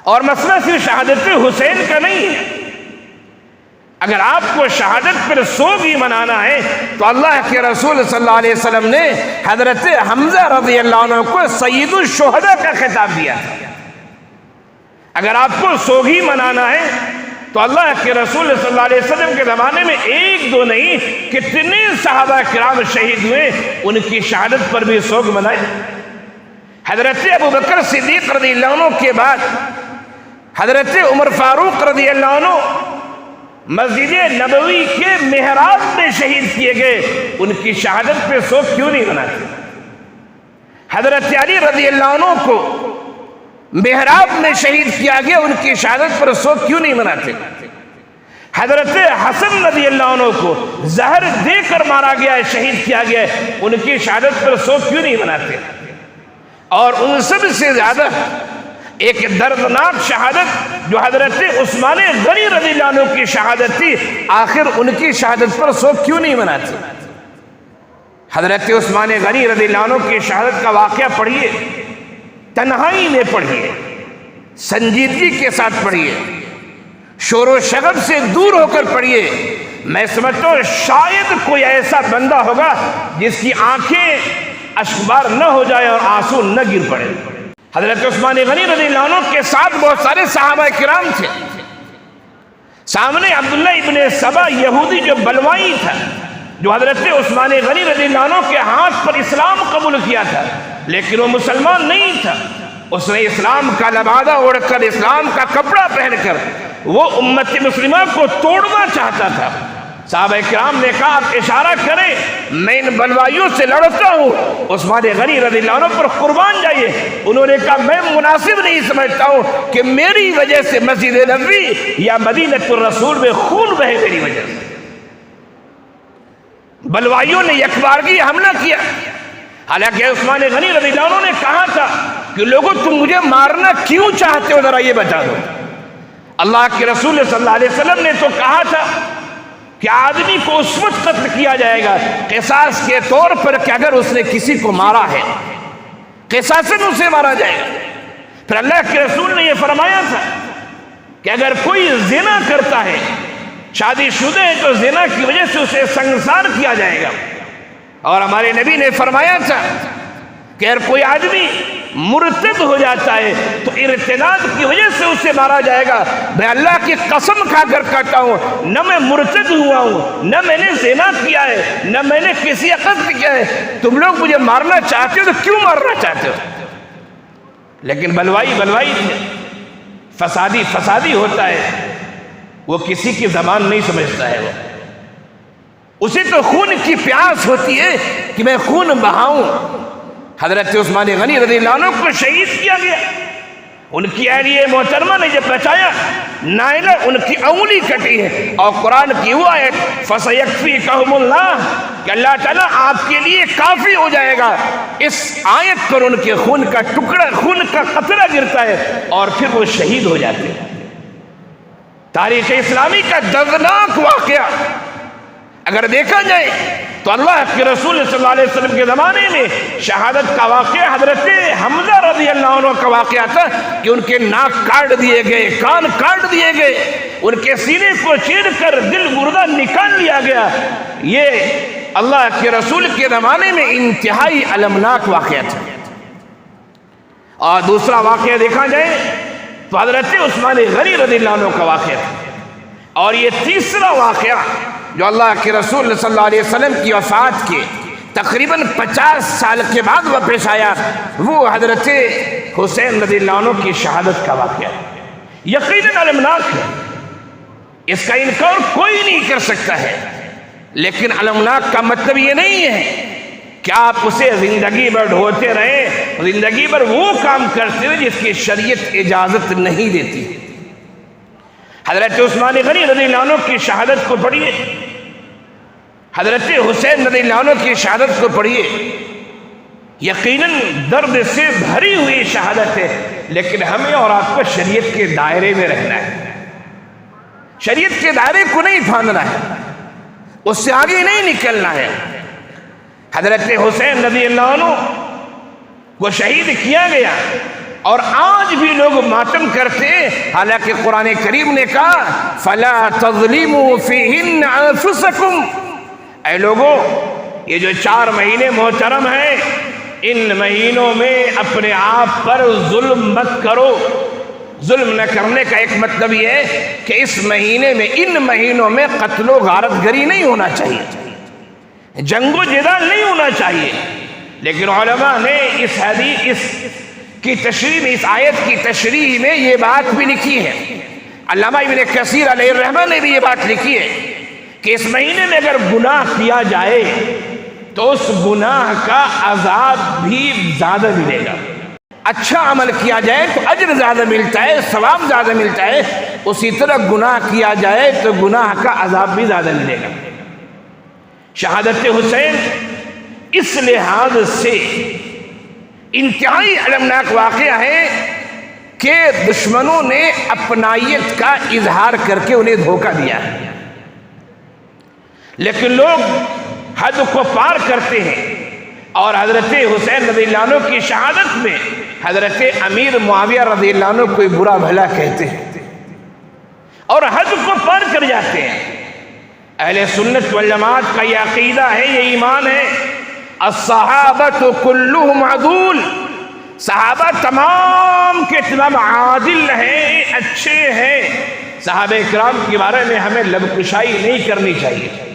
اور مسئلہ صرف شہادت حسین کا نہیں ہے. اگر آپ کو شہادت پر سوگ ہی منانا ہے تو اللہ کے رسول صلی اللہ علیہ وسلم نے حضرت حمزہ رضی اللہ عنہ کو سید الشہداء کا خطاب دیا تھا. اگر آپ کو سوگ ہی منانا ہے تو اللہ کے رسول صلی اللہ علیہ وسلم کے زمانے میں ایک دو نہیں کتنے صحابہ کرام شہید ہوئے، ان کی شہادت پر بھی سوگ منائے. حضرت ابو بکر صدیق رضی اللہ عنہ کے بعد حضرت عمر فاروق رضی اللہ عنہ مسجد نبوی کے محراب میں شہید کیے گئے، ان کی شہادت پہ سوگ کیوں نہیں مناتے؟ حضرت علی رضی اللہ عنہ کو محراب میں شہید کیا گیا، ان کی شہادت پر سوگ کیوں نہیں مناتے؟ حضرت حسن رضی اللہ عنہ کو زہر دے کر مارا گیا ہے، شہید کیا گیا ہے، ان کی شہادت پر سوگ کیوں نہیں مناتے؟ اور ان سب سے زیادہ ایک دردناک شہادت جو حضرت عثمان غنی رضی اللہ عنہ کی شہادت تھی، آخر ان کی شہادت پر سوگ کیوں نہیں مناتے؟ حضرت عثمان غنی رضی اللہ عنہ کی شہادت کا واقعہ پڑھیے، تنہائی میں پڑھیے، سنجیدگی کے ساتھ پڑھیے، شور و شغب سے دور ہو کر پڑھیے. میں سمجھتا ہوں شاید کوئی ایسا بندہ ہوگا جس کی آنکھیں اشکبار نہ ہو جائے اور آنسو نہ گر پڑے. حضرت عثمان غنی رضی اللہ عنہ کے ساتھ بہت سارے صحابہ کرام تھے. سامنے عبداللہ ابن سبا یہودی جو بلوائی تھا، جو حضرت عثمان غنی رضی اللہ عنہ کے ہاتھ پر اسلام قبول کیا تھا، لیکن وہ مسلمان نہیں تھا. اس نے اسلام کا لبادہ اوڑھ کر، اسلام کا کپڑا پہن کر وہ امت مسلمہ کو توڑنا چاہتا تھا. صحابہ کرام نے کہا آپ اشارہ کریں، میں ان بلوائیوں سے لڑتا ہوں، عثمان غنی رضی اللہ عنہ پر قربان جائیے. انہوں نے کہا میں مناسب نہیں سمجھتا ہوں کہ میری وجہ سے مسجد نبوی یا مدینہ الرسول میں خون بہے میری وجہ سے. بلوائیوں نے یکبارگی حملہ کیا. حالانکہ عثمان غنی رضی اللہ عنہ نے کہا تھا کہ لوگوں تم مجھے مارنا کیوں چاہتے ہو، ذرا یہ بتا دو. اللہ کے رسول صلی اللہ علیہ وسلم نے تو کہا تھا کہ آدمی کو اس وقت قتل کیا جائے گا قصاص کے طور پر کہ اگر اس نے کسی کو مارا ہے، قصاصاً اسے مارا جائے گا. پھر اللہ کے رسول نے یہ فرمایا تھا کہ اگر کوئی زنا کرتا ہے، شادی شدہ ہے، تو زنا کی وجہ سے اسے سنگسار کیا جائے گا. اور ہمارے نبی نے فرمایا تھا کہ اگر کوئی آدمی مرتد ہو جاتا ہے تو ارتداد کی وجہ سے اسے مارا جائے گا. میں اللہ کی قسم کھا کر کہتا ہوں، نہ میں مرتد ہوا ہوں، نہ میں نے زنا کیا ہے، نہ میں نے کسی قتل کیا ہے. تم لوگ مجھے مارنا چاہتے ہو تو کیوں مارنا چاہتے ہو؟ لیکن بلوائی ہے، فسادی ہوتا ہے، وہ کسی کی زبان نہیں سمجھتا ہے. اسے تو خون کی پیاس ہوتی ہے کہ میں خون بہاؤں. حضرت عثمان غنی رضی اللہ عنہ کو شہید کیا گیا. ان کی اہلیہ محترمہ نے جب بچایا، نائلہ ان کی انگلی کٹی ہے. اور قرآن کی وہ آیت فَسَيَكْفِيكَهُمُ اللَّهُ کہ اللہ تعالیٰ آپ کے لیے کافی ہو جائے گا، اس آیت پر ان کے خون کا ٹکڑا، خون کا قطرہ گرتا ہے اور پھر وہ شہید ہو جاتے ہیں. تاریخ اسلامی کا دردناک واقعہ اگر دیکھا جائے تو اللہ کے رسول صلی اللہ علیہ وسلم کے زمانے میں شہادت کا واقعہ حضرت حمزہ رضی اللہ عنہ کا واقعہ تھا کہ ان کے ناک کاٹ دیے گئے، کان کاٹ دیے گئے، ان کے سینے کو چیر کر دل گردہ نکال لیا گیا. یہ اللہ کے رسول کے زمانے میں انتہائی المناک واقعہ تھا. اور دوسرا واقعہ دیکھا جائے تو حضرت عثمان غنی رضی اللہ عنہ کا واقعہ تھا. اور یہ تیسرا واقعہ جو اللہ کے رسول صلی اللہ علیہ وسلم کی وفات کے تقریباً 50 سال کے بعد وہ پیش آیا، وہ حضرت حسین رضی اللہ عنہ کی شہادت کا واقعہ یقیناً المناک ہے. اس کا انکار کوئی نہیں کر سکتا ہے. لیکن المناک کا مطلب یہ نہیں ہے کہ آپ اسے زندگی بھر ڈھوتے رہیں، زندگی بھر وہ کام کرتے ہوئے جس کی شریعت اجازت نہیں دیتی. حضرت عثمان غنی رضی اللہ عنہ کی شہادت کو پڑھیے، حضرت حسین رضی اللہ عنہ کی شہادت کو پڑھیے. یقیناً درد سے بھری ہوئی شہادت ہے، لیکن ہمیں اور آپ کو شریعت کے دائرے میں رہنا ہے. شریعت کے دائرے کو نہیں پھاندنا ہے، اس سے آگے نہیں نکلنا ہے. حضرت حسین رضی اللہ عنہ کو شہید کیا گیا اور آج بھی لوگ ماتم کرتے ہیں، حالانکہ قرآن کریم نے کہا فَلَا تَظْلِمُوا فِيهِنَّ أَنفُسَكُمْ، اے لوگوں یہ جو 4 مہینے محترم ہیں، ان مہینوں میں اپنے آپ پر ظلم مت کرو۔ ظلم نہ کرنے کا ایک مطلب یہ ہے کہ اس مہینے میں، ان مہینوں میں قتل و غارت گری نہیں ہونا چاہیے، جنگ و جدال نہیں ہونا چاہیے۔ لیکن علماء نے اس حدیث کی تشریح میں، اس آیت کی تشریح میں یہ بات بھی لکھی ہے، علامہ ابن کثیر علیہ الرحمہ نے بھی یہ بات لکھی ہے کہ اس مہینے میں اگر گناہ کیا جائے تو اس گناہ کا عذاب بھی زیادہ ملے گا۔ اچھا عمل کیا جائے تو اجر زیادہ ملتا ہے، ثواب زیادہ ملتا ہے، اسی طرح گناہ کیا جائے تو گناہ کا عذاب بھی زیادہ ملے گا۔ شہادت حسین اس لحاظ سے انتہائی المناک واقعہ ہے کہ دشمنوں نے اپنائیت کا اظہار کر کے انہیں دھوکہ دیا ہے، لیکن لوگ حد کو پار کرتے ہیں اور حضرت حسین رضی اللہ عنہ کی شہادت میں حضرت امیر معاویہ رضی اللہ عنہ کوئی برا بھلا کہتے ہیں اور حد کو پار کر جاتے ہیں۔ اہل سنت والجماعت کا یہ عقیدہ ہے، یہ ایمان ہے، الصحابۃ کلہم عدول، صحابہ تمام کے تمام عادل ہیں، اچھے ہیں، صحابہ کرام کے بارے میں ہمیں لب کشائی نہیں کرنی چاہیے۔